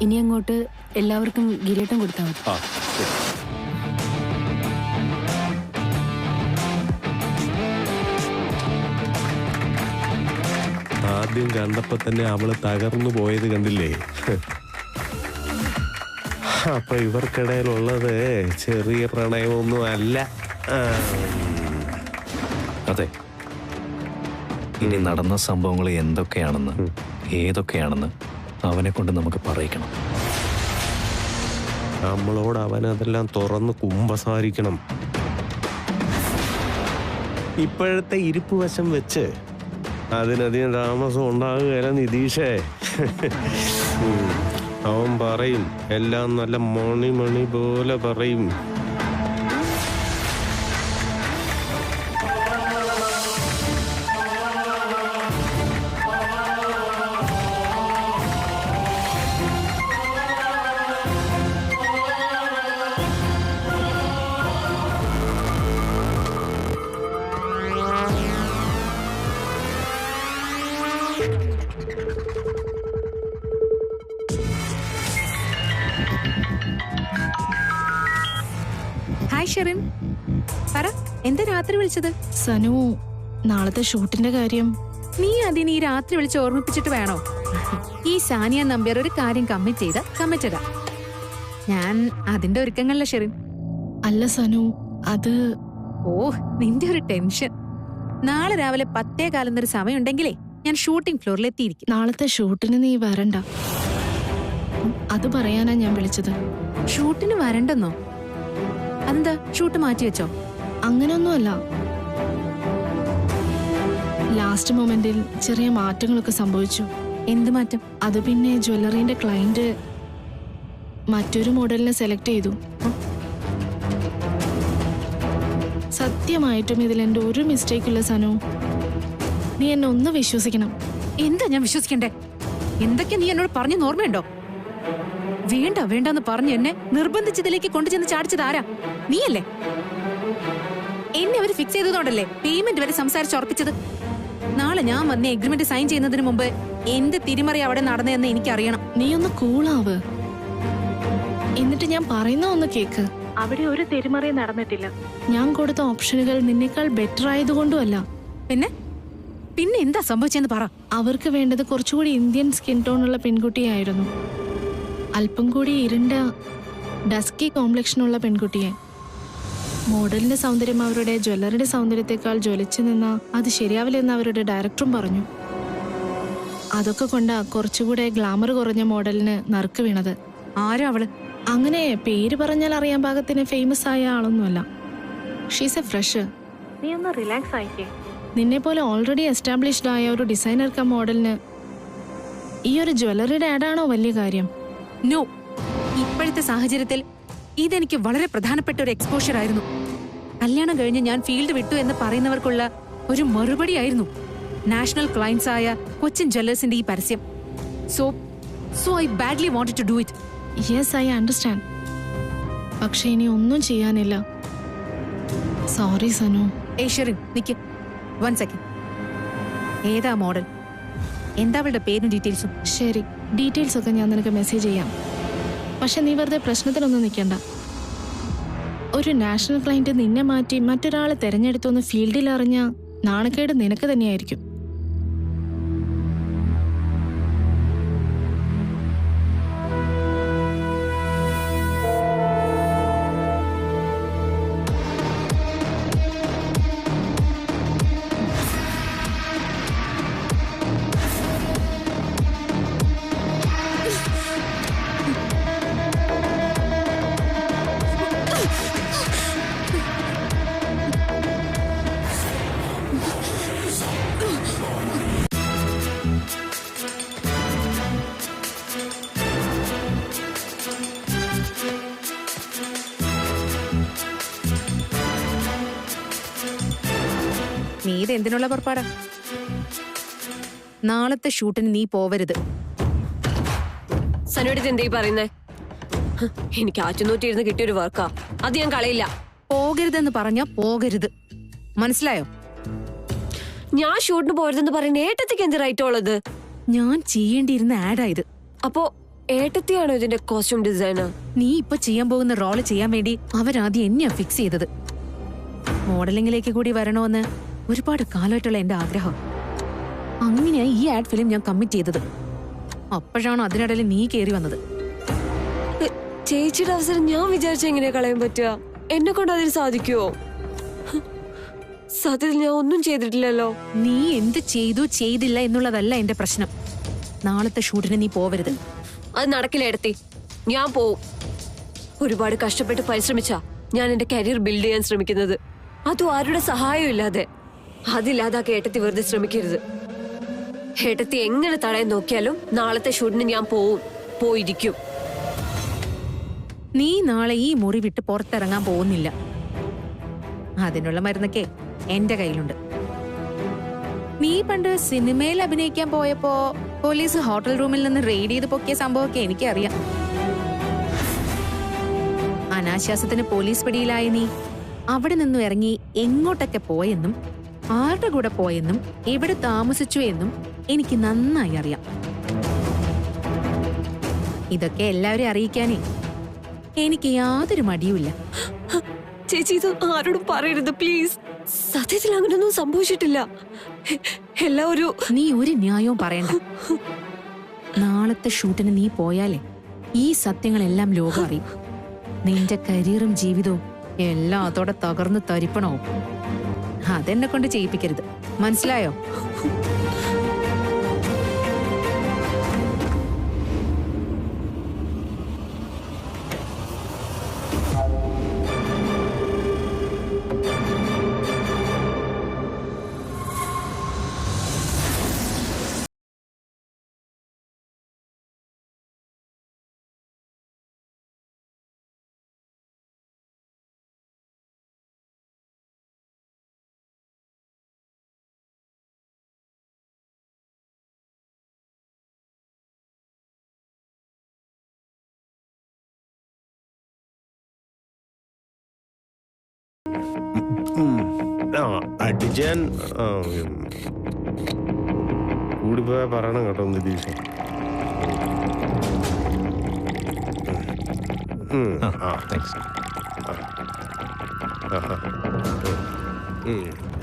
ഇനി അങ്ങോട്ട് എല്ലാവർക്കും ഗിരീട്ടം കൊടുത്താൽ മതി. ആദ്യം കണ്ടപ്പോ തന്നെ അവള് തകർന്നു പോയത് കണ്ടില്ലേ? അപ്പൊ ഇവർക്കിടയിലുള്ളത് ചെറിയ പ്രണയമൊന്നും അല്ല. അതെ, ഇനി നടന്ന സംഭവങ്ങൾ എന്തൊക്കെയാണെന്ന് ഏതൊക്കെയാണെന്ന് അവനെ കൊണ്ട് നമുക്ക് പറയിക്കണം. നമ്മളോട് അവനതെല്ലാം തുറന്ന് കുമ്പസാരിക്കണം. ഇപ്പോഴത്തെ ഇരിപ്പ് വശം വെച്ച് അതിനധികം താമസം ഉണ്ടാകുകയല്ല നിതീഷേ. അവൻ പറയും, എല്ലാം നല്ല മണി പോലെ പറയും. ഹായ് ഷെറിൻ, പറ, എന്താ രാത്രി വിളിച്ചത്? സനു, നാളത്തെ ഷൂട്ടിന്റെ കാര്യം നീ അതിന് ഈ രാത്രി വിളിച്ച് ഓർമ്മിപ്പിച്ചിട്ട് വേണോ? ഈ സാനിയ നമ്പ്യാർ ഒരു കാര്യം കമ്മിറ്റഡാ. ഞാൻ അതിന്റെ ഒരുക്കങ്ങളില്ല ഷെറിൻ. അല്ല സനു, അത് നിന്റെ ഒരു ടെൻഷൻ. നാളെ രാവിലെ 10:15 സമയം ഉണ്ടെങ്കിലേ ഞാൻ ഷൂട്ടിംഗ് ഫ്ലോറിൽ എത്തിയിരിക്കും. നാളത്തെ ഷൂട്ടിന് നീ വരണ്ട, അത് പറയാനാ ഞാൻ വിളിച്ചത്. ഷൂട്ടിന് വരണ്ടെന്നോ? അതെന്താ, ഷൂട്ട് മാറ്റിവെച്ചോ? അങ്ങനെയൊന്നുമല്ല, ലാസ്റ്റ് മൊമെന്റിൽ ചെറിയ മാറ്റങ്ങളൊക്കെ സംഭവിച്ചു. എന്ത് മാറ്റം? അത് പിന്നെ ജ്വല്ലറിന്റെ ക്ലയന്റ് മറ്റൊരു മോഡലിനെ സെലക്ട് ചെയ്തു. സത്യമായിട്ടും ഇതിൽ എന്റെ ഒരു മിസ്റ്റേക്ക് ഇല്ല സനു, നീ എന്നെ ഒന്ന് വിശ്വസിക്കണം. എന്താ ഞാൻ വിശ്വസിക്കണ്ടേ? എന്തൊക്കെ നീ എന്നോട് പറഞ്ഞെന്ന് ഓർമ്മയുണ്ടോ? വേണ്ടെന്ന് പറഞ്ഞ് എന്നെ നിർബന്ധിച്ചതിലേക്ക് കൊണ്ടുചെന്ന് ചാടിച്ചത് ആരാ? നീയല്ലേ? എന്നെ അവര് ഫിക്സ് ചെയ്തതോണ്ടല്ലേ പേയ്മെന്റ് വരെ സംസാരിച്ചുറപ്പിച്ചത്. നാളെ ഞാൻ വന്ന് എഗ്രിമെന്റ് സൈൻ ചെയ്യുന്നതിന് മുമ്പ് എന്ത് തിരിമറി അവിടെ നടന്നതെന്ന് എനിക്കറിയണം. നീ ഒന്ന് കൂളാവ്, എന്നിട്ട് ഞാൻ പറയുന്ന ഒന്ന് കേക്ക്. അവിടെ ഒരു തിരിമറി നടന്നിട്ടില്ല. ഞാൻ കൊടുത്ത ഓപ്ഷനുകൾ നിന്നേക്കാൾ ബെറ്റർ ആയതുകൊണ്ടുമല്ല. പിന്നെ എന്താ സംഭവിച്ചെന്ന് പറ. അവർക്ക് വേണ്ടത് കുറച്ചുകൂടി ഇന്ത്യൻ സ്കിൻ ടോണുള്ള പെൺകുട്ടിയായിരുന്നു, അല്പം കൂടി ഇരുണ്ട ഡസ്കി കോംപ്ലക്ഷനുള്ള പെൺകുട്ടിയെ. മോഡലിന്റെ സൗന്ദര്യം അവരുടെ ജ്വല്ലറിയുടെ സൗന്ദര്യത്തെക്കാൾ ജ്വലിച്ചു നിന്ന അത് ശരിയാവില്ലെന്ന് അവരുടെ ഡയറക്ടറും പറഞ്ഞു. അതൊക്കെ കൊണ്ടാ കുറച്ചുകൂടെ ഗ്ലാമർ കുറഞ്ഞ മോഡലിന് നറുക്ക് വീണത്. ആരാ അവള്? അങ്ങനെ പേര് പറഞ്ഞാൽ അറിയാൻ പാകത്തിന് ഫേമസ് ആയ ആളൊന്നുമല്ല. She's A fresher. നീ ഒന്ന് റിലാക്സ് ആയിക്കേ. നിന്നെ പോലെ ഓൾറെഡി എസ്റ്റാബ്ലിഷ്ഡ് ആയ ഒരു ഡിസൈനർ കം മോഡലിന് ഈ ഒരു ജ്വല്ലറിയുടെ ആഡാണോ വലിയ കാര്യം? നോ, ഇപ്പോഴത്തെ സാഹചര്യത്തിൽ ഇതെനിക്ക് വളരെ പ്രധാനപ്പെട്ട ഒരു എക്സ്പോഷർ ആയിരുന്നു. കല്യാണം കഴിഞ്ഞ് ഞാൻ ഫീൽഡ് വിട്ടു എന്ന് പറയുന്നവർക്കുള്ള ഒരു മറുപടി ആയിരുന്നു നാഷണൽ ക്ലയൻസ് ആയ കൊച്ചിൻ ജ്വല്ലേഴ്സിന്റെ ഈ പരസ്യം. So I badly wanted to do it. Yes, I understand. പക്ഷെ ഇനി ഒന്നും ചെയ്യാനില്ല. സോറി സനു. ഷെറിൻ, നിക്ക് 1 സെക്കൻഡ്. ഏതാ മോഡൽ? എന്താ അവളുടെ പേരും ഡീറ്റെയിൽസും? ശരി, ഡീറ്റെയിൽസ് ഒക്കെ ഞാൻ നിനക്ക് മെസ്സേജ് ചെയ്യാം. പക്ഷെ നീ വെറുതെ പ്രശ്നത്തിനൊന്നും നിൽക്കണ്ട. ഒരു നാഷണൽ ക്ലയന്റ് നിന്നെ മാറ്റി മറ്റൊരാളെ തെരഞ്ഞെടുത്തൊന്ന് ഫീൽഡിൽ അറിഞ്ഞ നാണക്കേട് നിനക്ക് തന്നെയായിരിക്കും. നീ ഇത് എന്തിനുള്ള പുറപ്പാടാ? നാളത്തെ ഷൂട്ടിന് നീ പോവരുത്. സനുവേട്ടൻ എന്തായി പറയുന്നേ? എനിക്ക് 500 കിട്ടിയൊരു വർക്കാ, അത് ഞാൻ കളയില്ല. പോകരുതെന്ന് പറഞ്ഞാ പോകരുത്, മനസ്സിലായോ? ഞാൻ ഷൂട്ടിന് പോരുതെന്ന് പറയുന്ന ഏട്ടത്തേക്ക് എന്ത് റൈറ്റ് ഉള്ളത്? ഞാൻ ചെയ്യേണ്ടിയിരുന്ന ആഡായത്. അപ്പോ ഏട്ടത്തിയാണോ ഇതിന്റെ കോസ്റ്റ്യൂം ഡിസൈനർ? നീ ഇപ്പൊ ചെയ്യാൻ പോകുന്ന റോള് ചെയ്യാൻ വേണ്ടി അവരാദ്യം എന്നെയാ ഫിക്സ് ചെയ്തത്. മോഡലിംഗിലേക്ക് കൂടി വരണോന്ന് ഒരുപാട് കാലമായിട്ടുള്ള എന്റെ ആഗ്രഹം. അങ്ങനെയായി ഈ ആഡ് ഫിലിം ഞാൻ കമ്മിറ്റ് ചെയ്തത്. അപ്പോഴാണ് അതിനിടയിൽ നീ കയറി വന്നത്. ചേച്ചിയുടെ അവസരം ഞാൻ വിചാരിച്ച എങ്ങനെയാ കളയാൻ പറ്റുക? എന്നെ കൊണ്ട് അതിന് സാധിക്കുവോ? സത്യത്തിൽ ഞാൻ ഒന്നും ചെയ്തിട്ടില്ലല്ലോ. നീ എന്ത് ചെയ്തു ചെയ്തില്ല എന്നുള്ളതല്ല എന്റെ പ്രശ്നം. നാളത്തെ ഷൂട്ടിന് നീ പോവരുത്. അത് നടക്കില്ല ഏട്ടത്തി. ഞാൻ പോവും. ഒരുപാട് കഷ്ടപ്പെട്ട് പരിശ്രമിച്ചാ ഞാൻ എന്റെ കരിയർ ബിൽഡ് ചെയ്യാൻ ശ്രമിക്കുന്നത്. അതും ആരുടെ സഹായവും ഇല്ലാതെ. അതില്ലാതാക്കി ഏട്ടത്തി വെറുതെ ശ്രമിക്കരുത്. ഏട്ടത്തി എങ്ങനെ തടയാൻ നോക്കിയാലും നാളത്തെ ഷൂട്ടിന് ഞാൻ പോയിരിക്കും. നീ നാളെ ഈ മുറി വിട്ട് പുറത്തിറങ്ങാൻ പോകുന്നില്ല. അതിനുള്ള മരുന്നൊക്കെ എന്റെ കയ്യിലുണ്ട്. നീ പണ്ട് സിനിമയിൽ അഭിനയിക്കാൻ പോയപ്പോ പോലീസ് ഹോട്ടൽ റൂമിൽ നിന്ന് റെയ്ഡ് ചെയ്ത് പൊക്കിയ സംഭവമൊക്കെ എനിക്കറിയാം. അനാശ്വാസത്തിന് പോലീസ് പിടിയിലായ നീ അവിടെ നിന്നും ഇറങ്ങി എങ്ങോട്ടൊക്കെ പോയെന്നും ആരുടെ കൂടെ പോയെന്നും എവിടെ താമസിച്ചു എന്നും എനിക്ക് നന്നായി അറിയാം. ഇതൊക്കെ എല്ലാവരെയും അറിയിക്കാനേ എനിക്ക് യാതൊരു മടിയുമില്ല. ചേച്ചി ഇത് ആരോടും പറയരുത് പ്ലീസ്. സത്യത്തിൽ അങ്ങനെയൊന്നും സംഭവിച്ചിട്ടില്ല. നീ ഒരു ന്യായവും പറയണ്ട. നാളത്തെ ഷൂട്ടിന് നീ പോയാലേ ഈ സത്യങ്ങളെല്ലാം ലോകം അറിയും. നിന്റെ കരിയറും ജീവിതവും എല്ലാം അതോടെ തകർന്ന് തരിപ്പണവും. അതെന്നെ കൊണ്ട് ചെയ്യിപ്പിക്കരുത്, മനസ്സിലായോ? അടിച്ചാൻ കൂടിപ്പോയ പറയണം കേട്ടോ നിതീഷ്.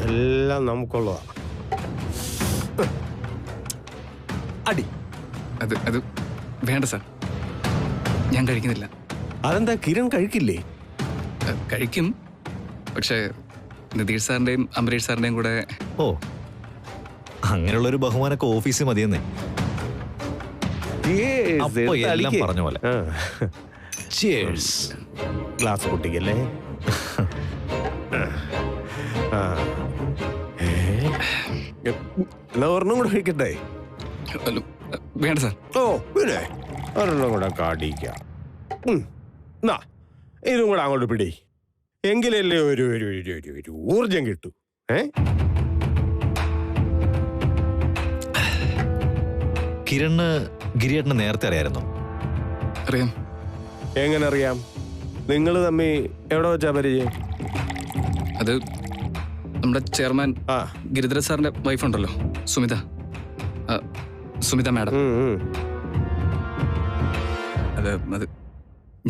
എല്ലാം നമുക്കുള്ളതാ. അടി അത് വേണ്ട സാർ, ഞാൻ കഴിക്കുന്നില്ല. അതെന്താ കിരൺ കഴിക്കില്ലേ? കഴിക്കും, പക്ഷേ നിതീഷ് സാറിന്റെയും അമരീഷ് സാറിന്റെയും കൂടെ. ഓ, അങ്ങനെയുള്ളൊരു ബഹുമാനൊക്കെ ഓഫീസിൽ മതിയെന്നേ. അപ്പൊ എല്ലാം പറഞ്ഞ പോലെ. ഗ്ലാസ് പൊട്ടിക്കല്ലേ? എന്നാ ഒരെണ്ണം കൂടെ കഴിക്കട്ടെ? വേണ്ട സാർ. ഓ പിന്നെ ഒരെണ്ണം കൂടെ കാടിക്കാം. ഇതും കൂടെ അങ്ങോട്ട് പിടി. എങ്കിലല്ലേ ഒരു ഊർജം കിട്ടൂ. കിരണ് ഗിരിയേട്ടനെ നേരത്തെ അറിയായിരുന്നോ? അറിയാം. എങ്ങനെ അറിയാം? നിങ്ങൾ തമ്മി എവിടെ വെച്ചാ പരിചയം? അത് നമ്മുടെ ചെയർമാൻ ഗിരിധര സാറിന്റെ വൈഫുണ്ടല്ലോ, സുമിത മാഡം. അത്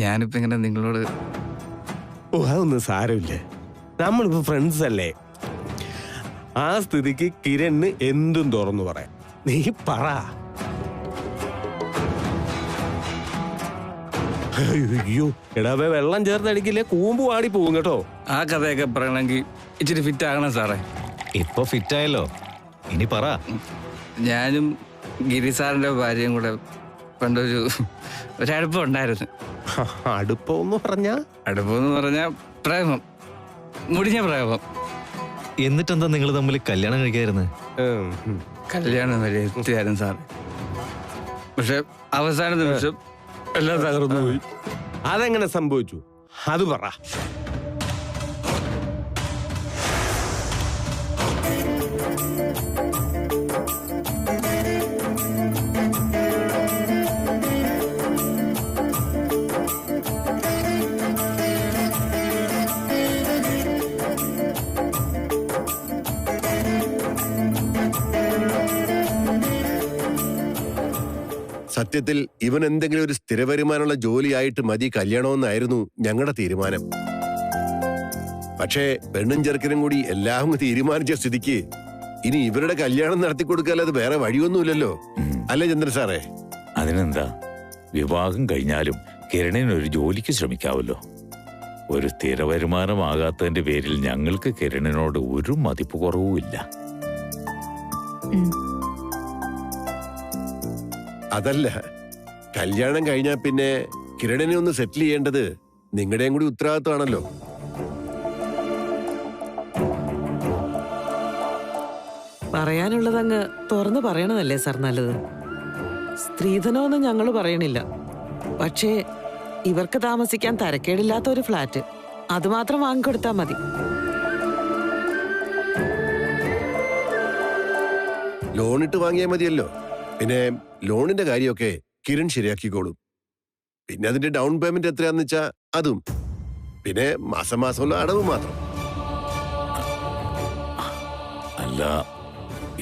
ഞാനിപ്പോ ഇങ്ങനെ നിങ്ങളോട്. ഓ, അതൊന്നും സാരമില്ല. നമ്മളിപ്പോ ഫ്രണ്ട്സ് അല്ലേ. ആ സ്ഥിതിക്ക് കിരണ് എന്തും തുറന്നു പറയാം. നീ പറ. അയ്യോ എടാവേ, വെള്ളം ചേർത്തടിക്കില്ലേ, കൂമ്പ് വാടി പോകും കേട്ടോ. ആ കഥയൊക്കെ പറയണമെങ്കിൽ ഇച്ചിരി ഫിറ്റ് ആകണം സാറേ. ഇപ്പൊ ഫിറ്റായല്ലോ, ഇനി പറ. ഞാനും ഗിരി സാറിന്റെ ഭാര്യയും കൂടെ പണ്ടൊരു അടുപ്പം ഉണ്ടായിരുന്നു. അടുപ്പമെന്ന് പറഞ്ഞ പ്രേമം, മുടിഞ്ഞ പ്രേമം. എന്നിട്ടെന്താ നിങ്ങൾ തമ്മിൽ കല്യാണം കഴിക്കായിരുന്നു? കല്യാണം വരെ എത്തിയായിരുന്നു സാർ. പക്ഷെ അവസാന നിമിഷം എല്ലാം തകർന്നു പോയി. അതെങ്ങനെ സംഭവിച്ചു? അത് പറ. സത്യത്തിൽ ഇവൻ എന്തെങ്കിലും ഒരു സ്ഥിര വരുമാനമുള്ള ജോലിയായിട്ട് മതി കല്യാണമെന്നായിരുന്നു ഞങ്ങളുടെ തീരുമാനം. പക്ഷേ പെണ്ണും ചെറുക്കനും കൂടി എല്ലാം തീരുമാനിച്ച സ്ഥിതിക്ക് ഇനി ഇവരുടെ കല്യാണം നടത്തി കൊടുക്കാതെ വേറെ വഴിയൊന്നുമില്ലല്ലോ. അല്ലേ ചന്ദ്രൻ സാറേ? അതിനെന്താ, വിവാഹം കഴിഞ്ഞാലും കിരണിനൊരു ജോലിക്ക് ശ്രമിക്കാവല്ലോ. ഒരു സ്ഥിര വരുമാനമാകാത്തതിന്റെ പേരിൽ ഞങ്ങൾക്ക് കിരണിനോട് ഒരു മതിപ്പ് കുറവുമില്ല. അതല്ല, കല്യാണം കഴിഞ്ഞാൽ പിന്നെ കിരണിനെ ഒന്ന് സെറ്റിൽ ചെയ്യേണ്ടത് നിങ്ങളുടെയും കൂടി ഉത്തരവാദിത്വമാണല്ലോ. പറയാനുള്ളതങ്ങ് തുറന്നു പറയണതല്ലേ സാർ നല്ലത്. സ്ത്രീധനമൊന്നും ഞങ്ങൾ പറയണില്ല. പക്ഷേ ഇവർക്ക് താമസിക്കാൻ തരക്കേടില്ലാത്ത ഒരു ഫ്ലാറ്റ് അതുമാത്രം വാങ്ങിക്കൊടുത്താ മതി. ലോണിട്ട് വാങ്ങിയാൽ മതിയല്ലോ. പിന്നെ ലോണിന്റെ കാര്യമൊക്കെ കിരൺ ശരിയാക്കിക്കോളും. പിന്നെ അതിന്റെ ഡൗൺ പേയ്മെന്റ് എത്രയാന്ന് വെച്ചാ അതും, പിന്നെ മാസം മാസമുള്ള അടവ് മാത്രം. അല്ല,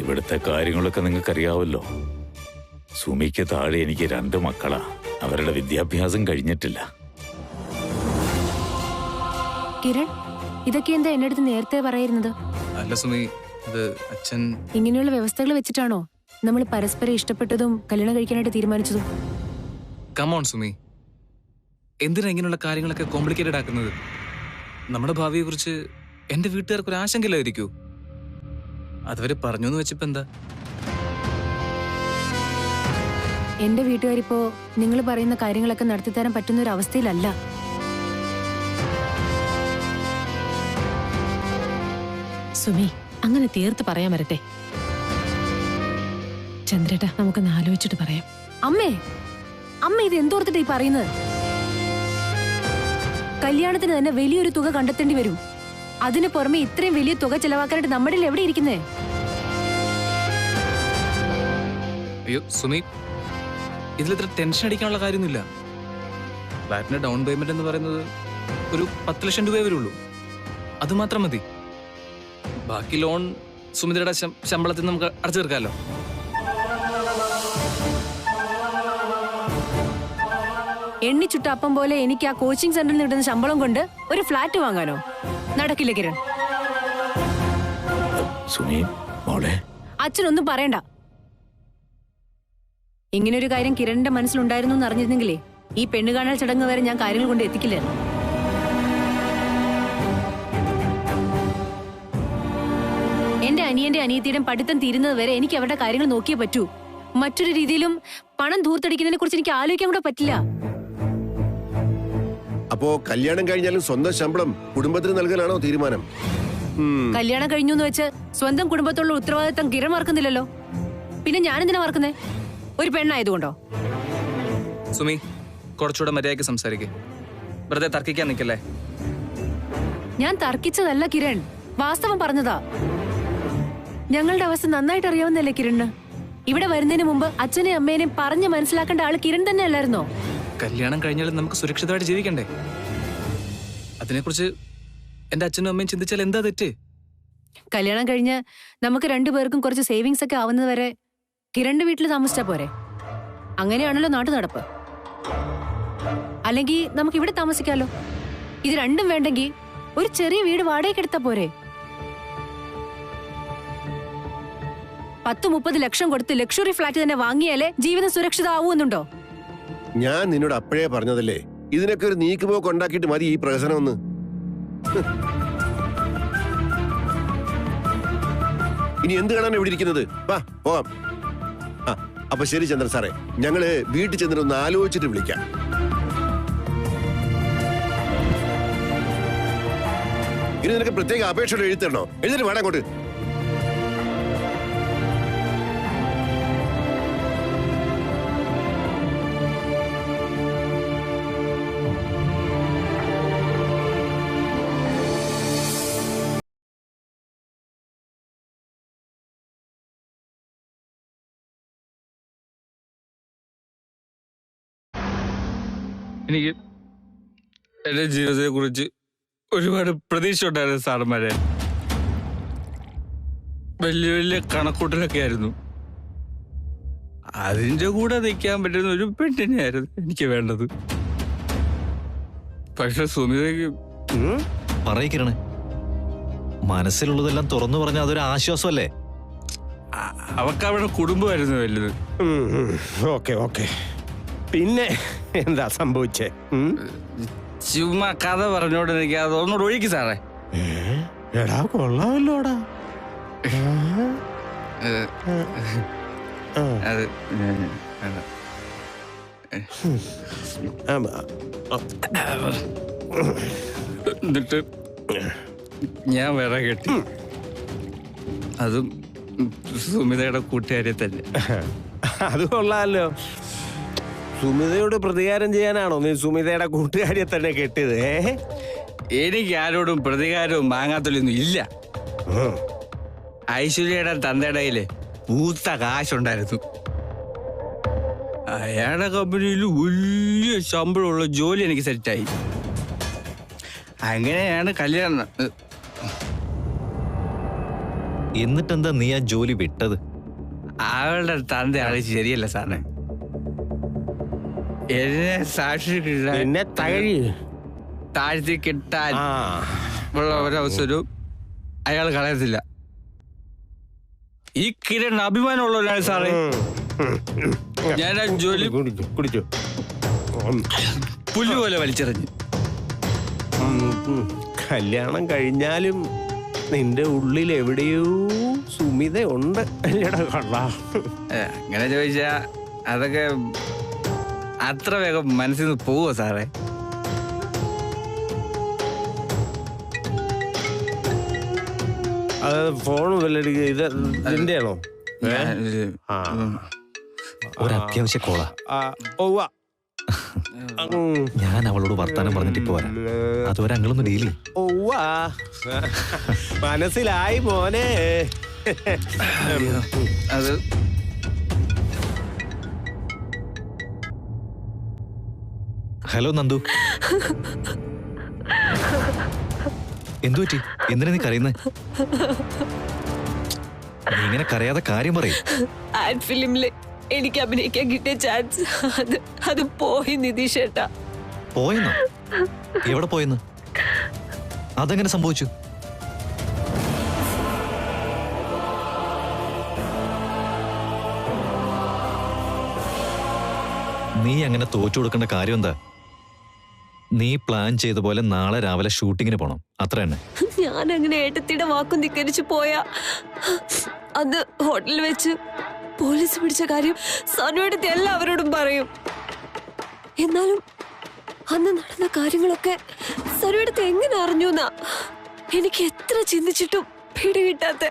ഇവിടുത്തെ കാര്യങ്ങളൊക്കെ നിങ്ങൾക്കറിയാവല്ലോ. സുമിക്ക് താഴെ എനിക്ക് 2 മക്കളാ. അവരുടെ വിദ്യാഭ്യാസം കഴിഞ്ഞിട്ടില്ല. കിരൺ, ഇതൊക്കെ എന്താ എന്റെ അടുത്ത് നേരത്തെ പറയുന്നത്? അല്ല സുമി, അത് അച്ഛൻ ഇങ്ങനെയുള്ള വ്യവസ്ഥകൾ വെച്ചിട്ടാണോ നമ്മൾ പരസ്പരം ഇഷ്ടപ്പെട്ടതും കല്യാണം കഴിക്കാനായിട്ട് തീരുമാനിച്ചതും? കമോൺ സുമി, എന്തിനാ ഇങ്ങനെയുള്ള കാര്യങ്ങളൊക്കെ കോംപ്ലിക്കേറ്റഡ് ആക്കുന്നത്? നമ്മുടെ ഭാവിയെ കുറിച്ച് എന്റെ വീട്ടുകാർക്ക് ഒരു ആശങ്കയില്ലായിരിക്കൂ. അതുവരെ പറഞ്ഞു എന്ന് വെച്ചപ്പോ എന്താ? എന്റെ വീട്ടുകാരിപ്പോ നിങ്ങൾ പറയുന്ന കാര്യങ്ങളൊക്കെ നടത്തിത്തരാൻ പറ്റുന്ന ഒരു അവസ്ഥയിലല്ല. സുമി, അങ്ങനെ തീർത്ത് പറയാൻ വരട്ടെ. ചന്ദ്രേട്ടാ, നമുക്കൊന്ന് ആലോചിച്ചിട്ട് പറയാം. അമ്മ ഇത് എന്തോർത്തിട്ടാ ഈ പറയുന്നത്? കല്യാണത്തിന് തന്നെ വലിയൊരു തുക കണ്ടെത്തേണ്ടി വരും. അതിന് പുറമെ ഇത്രയും വലിയ തുക ചെലവാക്കാനായിട്ട് നമ്മുടെ എവിടെ ഇരിക്കുന്നേ? അയ്യോ സുമി, ഇതിലിത്ര ടെൻഷൻ അടിക്കാനുള്ള കാര്യമൊന്നുമില്ല. ഫ്ലാറ്റിന്റെ ഡൗൺ പേയ്മെന്റ് എന്ന് പറയുന്നത് ഒരു 10 ലക്ഷം രൂപയെ വരുള്ളൂ. അത് മാത്രം മതി. ബാക്കി ലോൺ സുമിത്രയുടെ ശമ്പളത്തിൽ നമുക്ക് അടച്ചു തീർക്കാമല്ലോ. എണ്ണിച്ചുട്ട അപ്പം പോലെ എനിക്ക് ആ കോച്ചിങ് സെന്ററിൽ നിന്ന് കിട്ടുന്ന ശമ്പളം കൊണ്ട് ഒരു ഫ്ലാറ്റ് വാങ്ങാനോ? നടക്കില്ല കിരൺ. സുമി മോളെ, അച്ഛനൊന്നും പറയണ്ട. ഇങ്ങനൊരു കാര്യം കിരണിന്റെ മനസ്സിലുണ്ടായിരുന്നു എന്ന് അറിഞ്ഞിരുന്നെങ്കിലേ ഈ പെണ്ണ് കാണൽ ചടങ്ങ് വരെ ഞാൻ കാര്യങ്ങൾ കൊണ്ട് എത്തിക്കില്ല. എന്റെ അനിയന്റെ അനിയത്തിയുടെ പഠിത്തം തീരുന്നത് വരെ എനിക്ക് അവരുടെ കാര്യങ്ങൾ നോക്കിയേ പറ്റൂ. മറ്റൊരു രീതിയിലും പണം ധൂർത്തടിക്കുന്നതിനെ കുറിച്ച് എനിക്ക് ആലോചിക്കാൻ കൂടെ പറ്റില്ല. അപ്പോ കല്യാണം കഴിഞ്ഞാലും സ്വന്തം ശമ്പളം കുടുംബത്തിന് നൽകാനാണോ തീരുമാനം? കല്യാണം കഴിഞ്ഞു എന്ന് വെച്ച് സ്വന്തം കുടുംബത്തോടുള്ള ഉത്തരവാദിത്തം കിരൺ മറക്കുന്നില്ലല്ലോ. പിന്നെ ഞാനെന്തിനാ മറക്കുന്നേ? ഒരു പെണ്ണായതുകൊണ്ടോ? സുമി, കുറച്ചുകൂടെ മര്യാദയ്ക്ക് സംസാരിക്കേ. വെറുതെ തർക്കിക്കാൻ നിൽക്കല്ലേ. ഞാൻ തർക്കിച്ചതല്ല കിരൺ, വാസ്തവം പറഞ്ഞതാ. ഞങ്ങളുടെ അവസ്ഥ നന്നായിട്ട് അറിയാവുന്നല്ലേ കിരണ്? ഇവിടെ വരുന്നതിന് മുമ്പ് അച്ഛനെയും അമ്മേനെയും പറഞ്ഞ് മനസ്സിലാക്കേണ്ട ആള് കിരൺ തന്നെ അല്ലായിരുന്നോ? കല്യാണം കഴിഞ്ഞാലും നമുക്ക് സുരക്ഷിതമായിട്ട് ജീവിക്കണ്ടേ? അതിനെക്കുറിച്ച് എന്റെ അച്ഛനും അമ്മയും ചിന്തിച്ചാൽ എന്താ തെറ്റ്? കല്യാണം കഴിഞ്ഞ് നമുക്ക് രണ്ടുപേർക്കും കുറച്ച് സേവിങ്സ് ഒക്കെ ആവുന്നത് വരെ കിരണിന്റെ വീട്ടിൽ താമസിച്ചാ പോരെ? അങ്ങനെയാണല്ലോ നാട്ടു നടപ്പ്. അല്ലെങ്കിൽ നമുക്ക് ഇവിടെ താമസിക്കാലോ. ഇത് രണ്ടും വേണ്ടെങ്കിൽ ഒരു ചെറിയ വീട് വാടകയ്ക്ക് എടുത്താ പോരെ? 10-30 ലക്ഷം കൊടുത്ത് ലക്ഷറി ഫ്ലാറ്റ് തന്നെ വാങ്ങിയാലേ ജീവിതം സുരക്ഷിതമാവൂന്നുണ്ടോ? ഞാൻ നിന്നോട് അപ്പോഴേ പറഞ്ഞതല്ലേ, ഇതിനൊക്കെ ഒരു നീക്കുപോക്ക് ഉണ്ടാക്കിയിട്ട് മതി ഈ പ്രഹസനം ഒന്ന്. ഇനി എന്ത് കാണാൻ ഇവിടെ ഇരിക്കുന്നത്? വാ പോവാം. അപ്പൊ ശരി ചന്ദ്രൻ സാറേ, ഞങ്ങള് വീട്ടിൽ ചെന്നിട്ട് ഒന്ന് ആലോചിച്ചിട്ട് വിളിക്കാം. ഇനി നിനക്ക് പ്രത്യേക അപേക്ഷ എഴുതണോ? എഴുതിട്ട് വേണം അങ്ങോട്ട്. എനിക്ക് എന്റെ ജീവിതത്തെ കുറിച്ച് ഒരുപാട് പ്രതീക്ഷ ഉണ്ടായിരുന്നു സാറന്മാരെ. വലിയ വലിയ കണക്കൂട്ടലൊക്കെ ആയിരുന്നു. അതിന്റെ കൂടെ നിൽക്കാൻ പറ്റുന്ന ഒരു പെണ്ണിനെയായിരുന്നു എനിക്ക് വേണ്ടത്. പക്ഷെ സുമിതയ്ക്ക് പറയിക്കണേ, മനസ്സിലുള്ളതെല്ലാം തുറന്നു പറഞ്ഞാൽ അതൊരു ആശ്വാസമല്ലേ? അവക്ക് അവിടെ കുടുംബമായിരുന്നു വലുത്. ഓക്കെ ഓക്കെ, പിന്നെ എന്താ സംഭവിച്ചേ? ചുമ്മാ കഥ പറഞ്ഞോണ്ട് എനിക്ക് അതൊന്നുകൂടെ ഒഴുക്കി സാറേ. എടാ കൊള്ളാമല്ലോടാ. അത് എന്നിട്ട് ഞാൻ വേറെ കെട്ടി, അതും സുമിതയുടെ കൂട്ടുകാരെ തന്നെ. അത് കൊള്ളാമല്ലോ. സുമിതയോട് പ്രതികാരം ചെയ്യാനാണോ നീ സുമിതയുടെ കൂട്ടുകാരിയെ തന്നെ കെട്ടിയത്? എനിക്ക് ആരോടും പ്രതികാരവും മാങ്ങാത്തൊലിയൊന്നും ഇല്ല. ഐശ്വര്യയുടെ തന്തയുടെ കയ്യില് പൂത്ത കാശുണ്ടായിരുന്നു. അയാളുടെ കമ്പനിയിൽ വലിയ ശമ്പളമുള്ള ജോലി എനിക്ക് സെറ്റായി. അങ്ങനെയാണ് കല്യാണം. എന്നിട്ടെന്താ നീ ആ ജോലി വിട്ടത്? അവളുടെ തന്ത ആള് ശരിയല്ല സാറിനെ. എന്നെ സാക്ഷി എന്നെ താഴ്ത്തി കിട്ടാൻ ഉള്ള ഒരവസരവും അയാൾ കളയത്തില്ല. ഈ കിരൺ അഭിമാനമുള്ളവരാണ് സാറേ. ഞാൻ ആ ജോലി കുടിച്ചു പുല്ല് പോലെ വലിച്ചെറിഞ്ഞു. കല്യാണം കഴിഞ്ഞാലും നിന്റെ ഉള്ളിൽ എവിടെയോ സുമിത ഉണ്ട് അല്ലേടാ കള്ള? അങ്ങനെ ചോദിച്ചാ അതൊക്കെ അത്ര വേഗം മനസ്സിൽ നിന്ന് പോവോ സാറേ? അത് ഫോൺ ഇത് ഇതിന്റെ ആണോ? ഒരു അത്യാവശ്യ കോളാ. ഞാൻ അവളോട് വർത്താനം പറഞ്ഞിട്ട് ഇപ്പൊ വരാം. അതുവരെ അങ്ങളൊന്ന് ഡീൽ ചെയ്യും. മനസ്സിലായി മോനെ. അത് ഹലോ നന്ദു, എന്തു പറ്റി? എന്തിനാ നീ കരയുന്നേ? നീ ഇങ്ങനെ കരയാതെ കാര്യം പറയും. ആഡ് ഫിലിമില് എനിക്ക് അഭിനയിക്കാൻ കിട്ടിയ ചാൻസ് അത് പോയി നിതീഷ് ഏട്ടാ. പോയെന്നോ? എവിടെ പോയെന്ന്? അതെങ്ങനെ സംഭവിച്ചു? നീ അങ്ങനെ തോറ്റു കൊടുക്കേണ്ട കാര്യം എന്താ? നീ പ്ലാൻ ചെയ്ത പോലെ നാളെ രാവിലെ ഷൂട്ടിങ്ങിന് പോണം, അത്ര തന്നെ. ഞാൻ അങ്ങനെ ഏട്ടത്തിയുടെ വാക്കും ധിക്കരിച്ചു പോയാ അന്ന് ഹോട്ടലിൽ വെച്ച് പോലീസ് പിടിച്ച കാര്യം സനുവേട്ടത്തി എല്ലാവരോടും പറയും. എന്നാലും അന്ന് നടന്ന കാര്യങ്ങളൊക്കെ സനുവേട്ടത്തി എങ്ങനെ അറിഞ്ഞുന്നാ എനിക്ക് എത്ര ചിന്തിച്ചിട്ടും പിടികിട്ടാത്ത.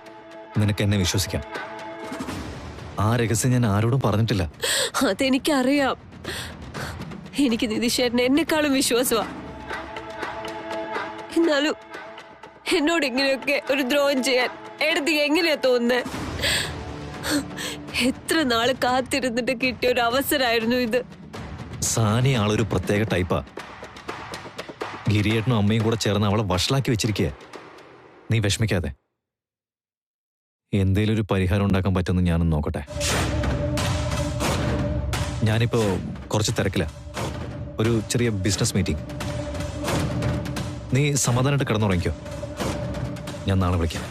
നിനക്ക് എന്നെ വിശ്വസിക്കാം. ആ രഹസ്യം ഞാൻ ആരോടും പറഞ്ഞിട്ടില്ല. അതെനിക്കറിയാം. എനിക്ക് നിതീഷേട്ടനെ എന്നെക്കാളും വിശ്വാസമാ. എന്നാലും എന്നോട് ഇങ്ങനെയൊക്കെ ഒരു ദ്രോഹം ചെയ്യാൻ ഏടത്തിക്ക് എങ്ങനെയാ തോന്നുന്നത്? എത്ര നാള് കാത്തിരുന്നിട്ട് കിട്ടിയ ഒരു അവസരമായിരുന്നു ഇത്. സാനി ആളൊരു പ്രത്യേക ടൈപ്പാ. ഗിരിയേട്ടനും അമ്മയും കൂടെ ചേർന്ന് അവളെ വഷളാക്കി വെച്ചിരിക്കുക. നീ വിഷമിക്കാതെ, എന്തേലും ഒരു പരിഹാരം ഉണ്ടാക്കാൻ പറ്റുമെന്ന് ഞാനൊന്ന് നോക്കട്ടെ. ഞാനിപ്പോ കുറച്ച് തിരക്കില്ല, ഒരു ചെറിയ ബിസിനസ് മീറ്റിംഗ്. നീ സമാധാനമായിട്ട് കിടന്നുറങ്ങിക്കോ, ഞാൻ നാളെ വിളിക്കാം.